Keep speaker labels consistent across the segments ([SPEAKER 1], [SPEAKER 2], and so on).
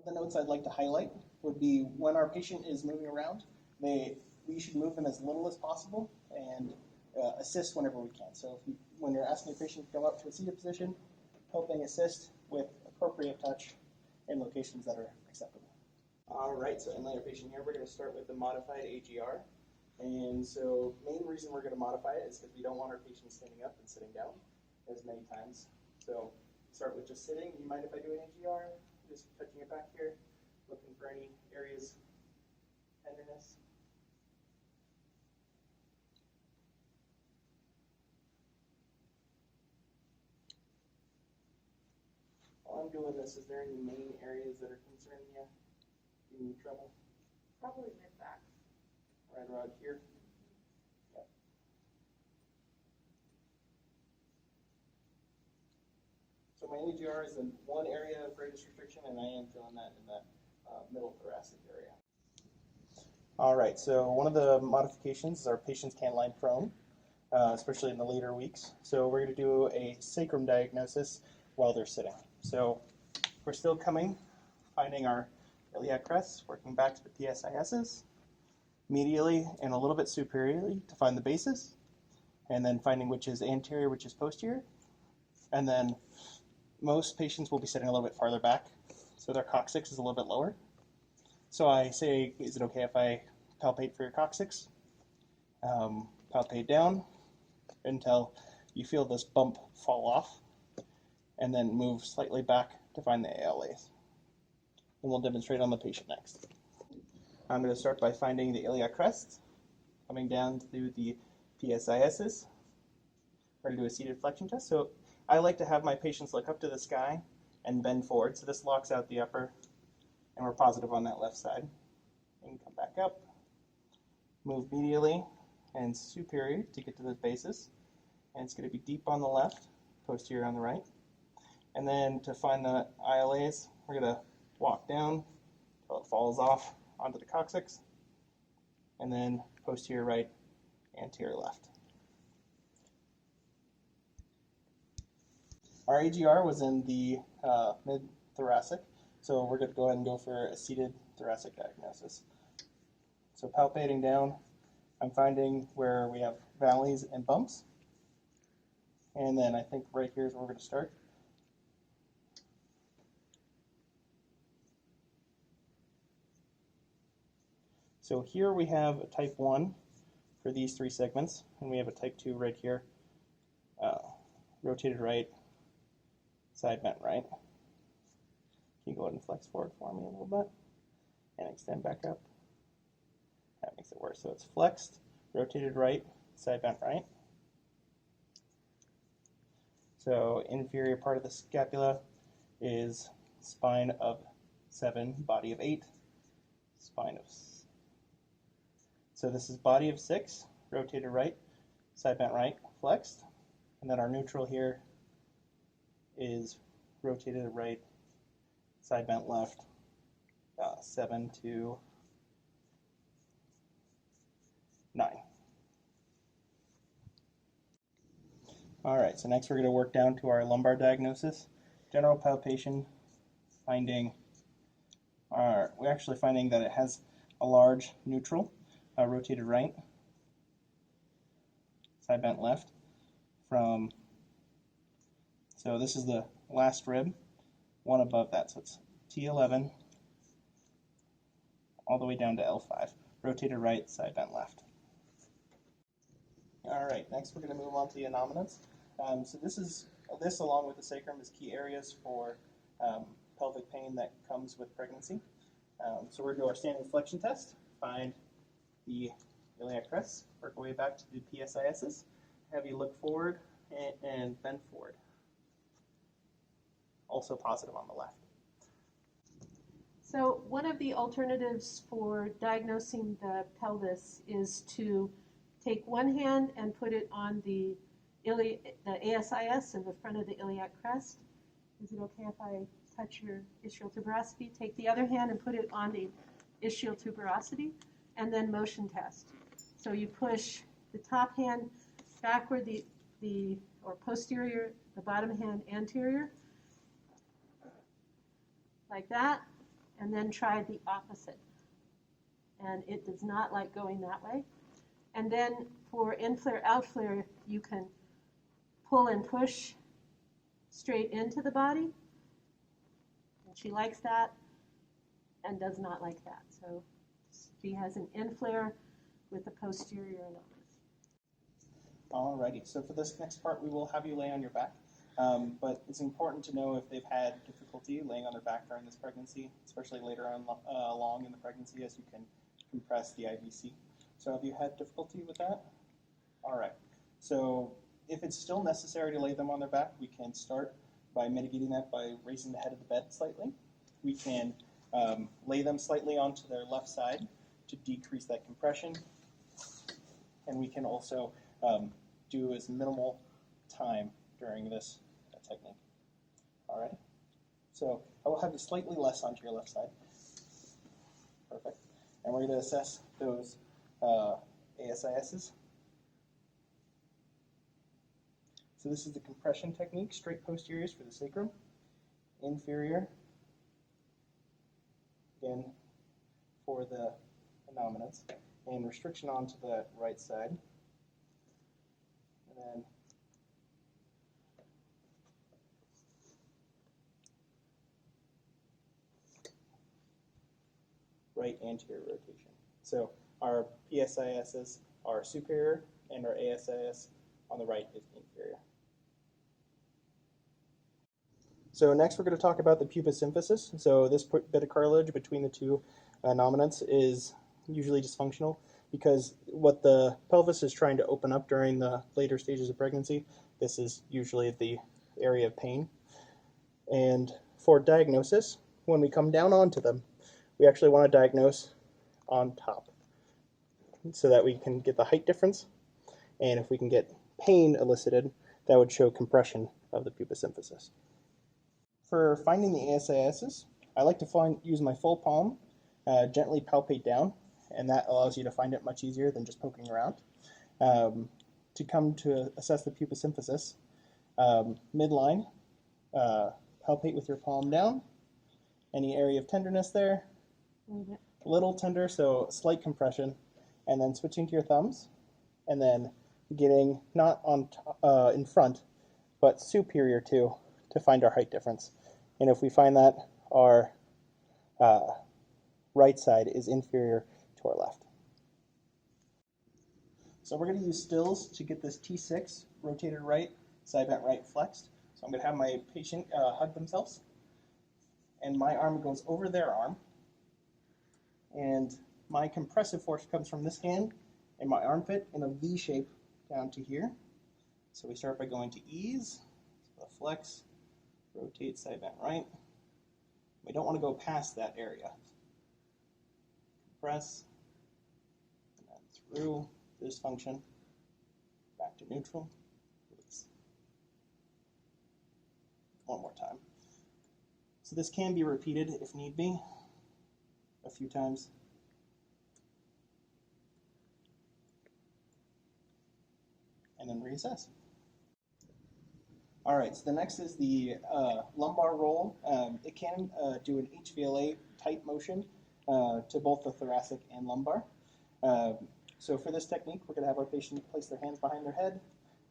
[SPEAKER 1] The notes I'd like to highlight would be when our patient is moving around, we should move them as little as possible and assist whenever we can. So when you're asking your patient to go up to a seated position, helping assist with appropriate touch in locations that are acceptable. All right, so in our patient here, we're going to start with the modified AGR. And so main reason we're going to modify it is because we don't want our patient standing up and sitting down as many times. So start with just sitting. Do you mind if I do an AGR? Just touching it back here, looking for any areas of tenderness. While I'm doing this, is there any main areas that are concerning you? Giving you trouble?
[SPEAKER 2] Probably mid-back.
[SPEAKER 1] Right around here? Yep. So my AGR is in one area of greatest restriction, and I am feeling that in the middle thoracic area. All right, so one of the modifications is our patients can't lie prone, especially in the later weeks. So we're going to do a sacrum diagnosis while they're sitting. So we're still finding our iliac crests, working back to the PSISs, medially and a little bit superiorly to find the basis, and then finding which is anterior, which is posterior. And then most patients will be sitting a little bit farther back, so their coccyx is a little bit lower. So I say, is it okay if I palpate for your coccyx? Palpate down until you feel this bump fall off, and then move slightly back to find the ALAs. And we'll demonstrate on the patient next. I'm going to start by finding the iliac crest, coming down through the PSISs. We're going to do a seated flexion test. So I like to have my patients look up to the sky and bend forward. So this locks out the upper, and we're positive on that left side. And come back up, move medially and superior to get to the basis. And it's going to be deep on the left, posterior on the right. And then to find the ILAs, we're going to walk down until it falls off onto the coccyx, and then posterior right, anterior left. Our AGR was in the mid-thoracic, so we're going to go ahead and go for a seated thoracic diagnosis. So palpating down, I'm finding where we have valleys and bumps, and then I think right here is where we're going to start. So here we have a type 1 for these three segments, and we have a type 2 right here, rotated right, side bent right. Can you go ahead and flex forward for me a little bit and extend back up? That makes it worse. So it's flexed, rotated right, side bent right. So inferior part of the scapula is spine of 7, body of 8, spine of 6. So this is body of 6, rotated right, side bent right, flexed. And then our neutral here is rotated right, side bent left, 7 to 9. All right, so next we're going to work down to our lumbar diagnosis. General palpation, we're actually finding that it has a large neutral. Rotated right, side bent left, so this is the last rib, one above that, so it's T11 all the way down to L5, rotated right, side bent left. All right, next we're going to move on to the anominants. So this along with the sacrum is key areas for pelvic pain that comes with pregnancy. So we're going to do our standing flexion test, find the iliac crest, work our way back to the PSISs, have you look forward and bend forward. Also positive on the left.
[SPEAKER 2] So one of the alternatives for diagnosing the pelvis is to take one hand and put it on the ASIS in the front of the iliac crest. Is it okay if I touch your ischial tuberosity? Take the other hand and put it on the ischial tuberosity, and then motion test. So you push the top hand backward, or posterior, the bottom hand anterior, like that, and then try the opposite. And it does not like going that way. And then for in-flare, out-flare, you can pull and push straight into the body. And she likes that and does not like that. So she has an in-flare with the posterior anomalous.
[SPEAKER 1] Alrighty, so for this next part, we will have you lay on your back. But it's important to know if they've had difficulty laying on their back during this pregnancy, especially later on along in the pregnancy, as you can compress the IVC. So have you had difficulty with that? All right. So if it's still necessary to lay them on their back, we can start by mitigating that by raising the head of the bed slightly. We can lay them slightly onto their left side to decrease that compression. And we can also do as minimal time during this technique. All right. So I will have you slightly less onto your left side. Perfect. And we're going to assess those ASISs. So this is the compression technique, straight posteriors for the sacrum, inferior, again, for the anominants, and restriction onto the right side. And then right anterior rotation. So our PSISs are superior, and our ASIS on the right is inferior. So next we're going to talk about the pubis symphysis. So this bit of cartilage between the two nominants is usually dysfunctional because what the pelvis is trying to open up during the later stages of pregnancy, this is usually the area of pain. And for diagnosis, when we come down onto them, we actually want to diagnose on top so that we can get the height difference. And if we can get pain elicited, that would show compression of the pubis symphysis. For finding the ASISs, I like to use my full palm, gently palpate down, and that allows you to find it much easier than just poking around. To come to assess the pubis symphysis, midline, palpate with your palm down. Any area of tenderness there? A little tender, so slight compression, and then switching to your thumbs, and then getting not on in front, but superior to find our height difference. And if we find that our right side is inferior to our left. So we're going to use stills to get this T6, rotated right, side bent right, flexed. So I'm going to have my patient hug themselves, and my arm goes over their arm, and my compressive force comes from this hand and my armpit in a V shape down to here. So we start by going to ease, so flex, rotate, side bent right. We don't want to go past that area. Compress, and then through this function, back to neutral, release. One more time. So this can be repeated if need be, a few times. And then reassess. All right, so the next is the lumbar roll. It can do an HVLA tight motion to both the thoracic and lumbar. So for this technique, we're going to have our patient place their hands behind their head,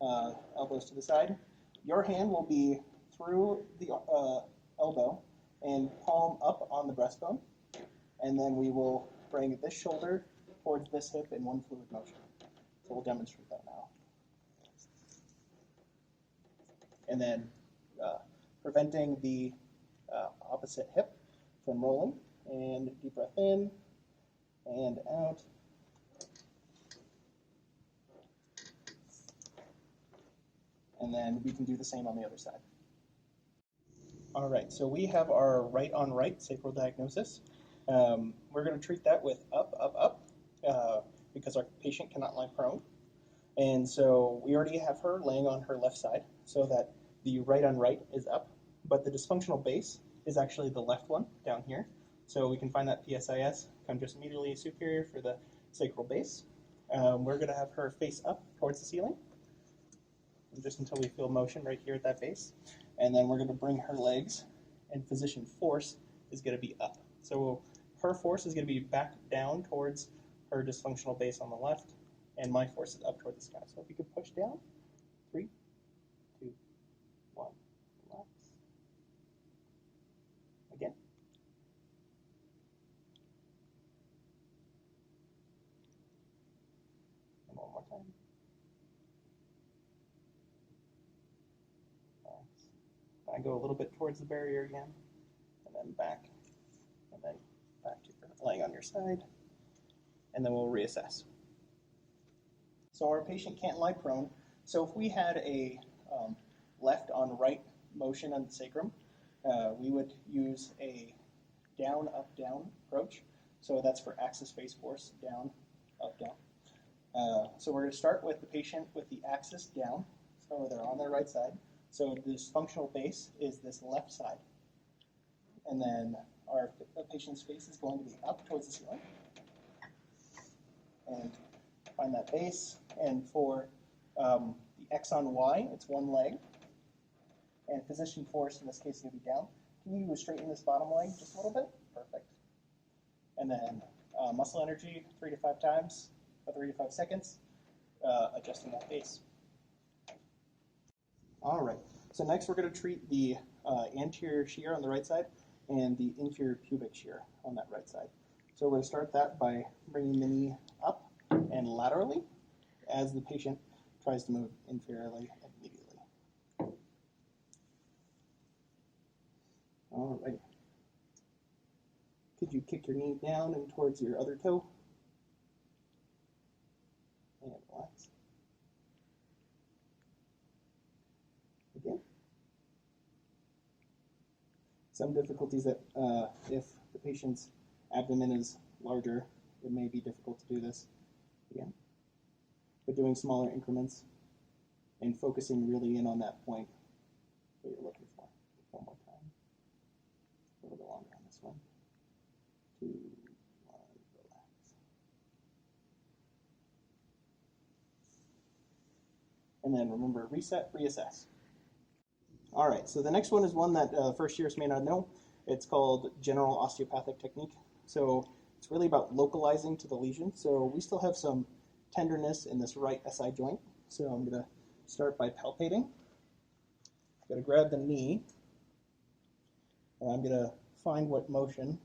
[SPEAKER 1] elbows to the side. Your hand will be through the elbow and palm up on the breastbone. And then we will bring this shoulder towards this hip in one fluid motion. So we'll demonstrate that now. And then preventing the opposite hip from rolling. And deep breath in and out. And then we can do the same on the other side. All right, so we have our right on right sacral diagnosis. We're going to treat that with up, up, up, because our patient cannot lie prone. And so we already have her laying on her left side so that the right on right is up, but the dysfunctional base is actually the left one down here. So we can find that PSIS, come just immediately superior for the sacral base. We're going to have her face up towards the ceiling, just until we feel motion right here at that base. And then we're going to bring her legs, and physician force is going to be up. So her force is going to be back down towards her dysfunctional base on the left, and my force is up toward the sky. So if you could push down, 3, 2, 1, relax. Again. And one more time. Relax. I go a little bit towards the barrier again, and then back, and then back to laying on your side, and then we'll reassess. So our patient can't lie prone. So if we had a left on right motion on the sacrum, we would use a down, up, down approach. So that's for axis face force, down, up, down. So we're going to start with the patient with the axis down, so they're on their right side. So the dysfunctional base is this left side. And then our patient's face is going to be up towards the ceiling. And find that base. And for the X on Y, it's one leg. And position force, in this case, is going to be down. Can you straighten this bottom leg just a little bit? Perfect. And then muscle energy 3 to 5 times, 3 to 5 seconds, adjusting that base. All right, so next we're going to treat the anterior shear on the right side and the inferior pubic shear on that right side. So we're going to start that by bringing the knee up and laterally as the patient tries to move inferiorly and medially. All right. Could you kick your knee down and towards your other toe? And relax. Again. Some difficulties that if the patient's abdomen is larger, it may be difficult to do this again. But doing smaller increments and focusing really in on that point that you're looking for. One more time. A little bit longer on this one. 2, 1, relax. And then remember, reset, reassess. All right, so the next one is one that first years may not know. It's called general osteopathic technique. So it's really about localizing to the lesion. So we still have some tenderness in this right SI joint. So I'm going to start by palpating. I'm going to grab the knee, and I'm going to find what motion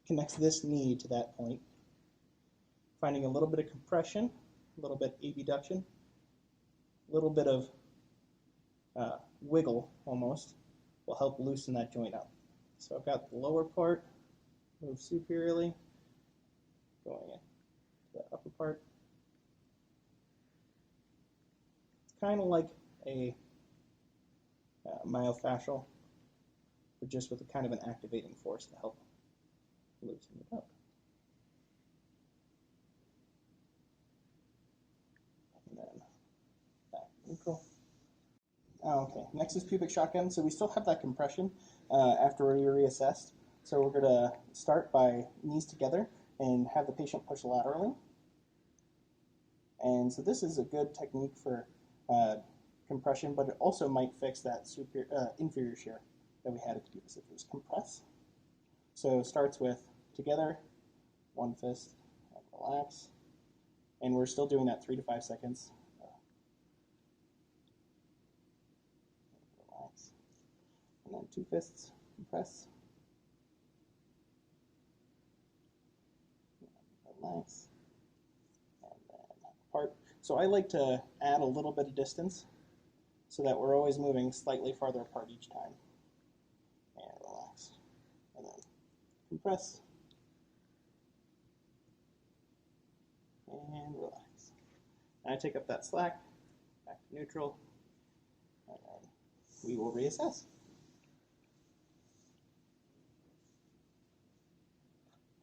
[SPEAKER 1] connects this knee to that point. Finding a little bit of compression, a little bit abduction, a little bit of wiggle almost will help loosen that joint up. So I've got the lower part, move superiorly, going in to the upper part. It's kind of like a myofascial, but just with a kind of an activating force to help loosen it up. And then back neutral. Okay, next is pubic shotgun. So we still have that compression after we reassessed. So we're going to start by knees together and have the patient push laterally. And so this is a good technique for compression, but it also might fix that inferior shear that we had at the pubis if it was compress. So it starts with together, one fist, and relax. And we're still doing that 3 to 5 seconds. Relax. And then 2 fists, compress. Relax. And then apart. So I like to add a little bit of distance so that we're always moving slightly farther apart each time. And relax. And then compress. And relax. And I take up that slack, back to neutral, and then we will reassess.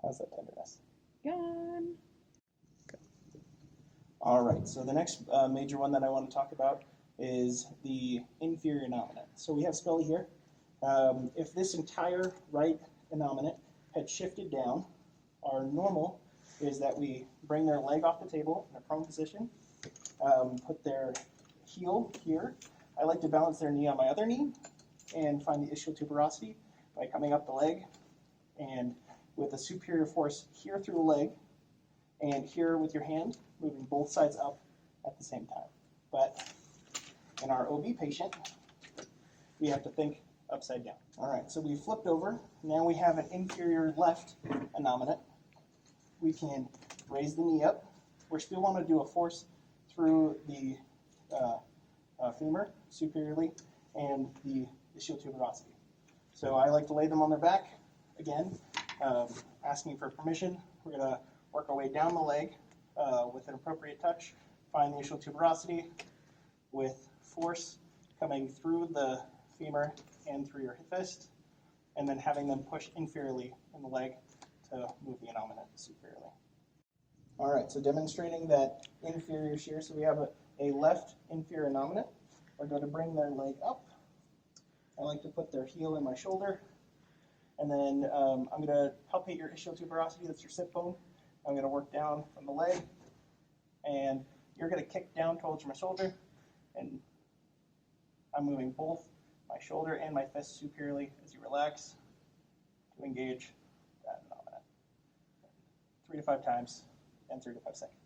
[SPEAKER 1] How's that tenderness?
[SPEAKER 2] Good.
[SPEAKER 1] All right, so the next major one that I want to talk about is the inferior innominate. So we have Scully here. If this entire right innominate had shifted down, our normal is that we bring their leg off the table in a prone position, put their heel here. I like to balance their knee on my other knee and find the ischial tuberosity by coming up the leg and with a superior force here through the leg, and here with your hand, moving both sides up at the same time. But in our OB patient, we have to think upside down. All right, so we flipped over. Now we have an inferior left innominate. We can raise the knee up. We still want to do a force through the femur superiorly and the ischial tuberosity. So I like to lay them on their back. Again, asking for permission. We're going to work our way down the leg with an appropriate touch. Find the ischial tuberosity with force coming through the femur and through your fist, and then having them push inferiorly in the leg to move the innominate superiorly. All right, so demonstrating that inferior shear. So we have a left inferior innominate. We're going to bring their leg up. I like to put their heel in my shoulder, and then I'm going to palpate your ischial tuberosity. That's your sit bone. I'm going to work down from the leg, and you're going to kick down towards my shoulder, and I'm moving both my shoulder and my fist superiorly as you relax to engage that innominate. 3 to 5 times and 3 to 5 seconds.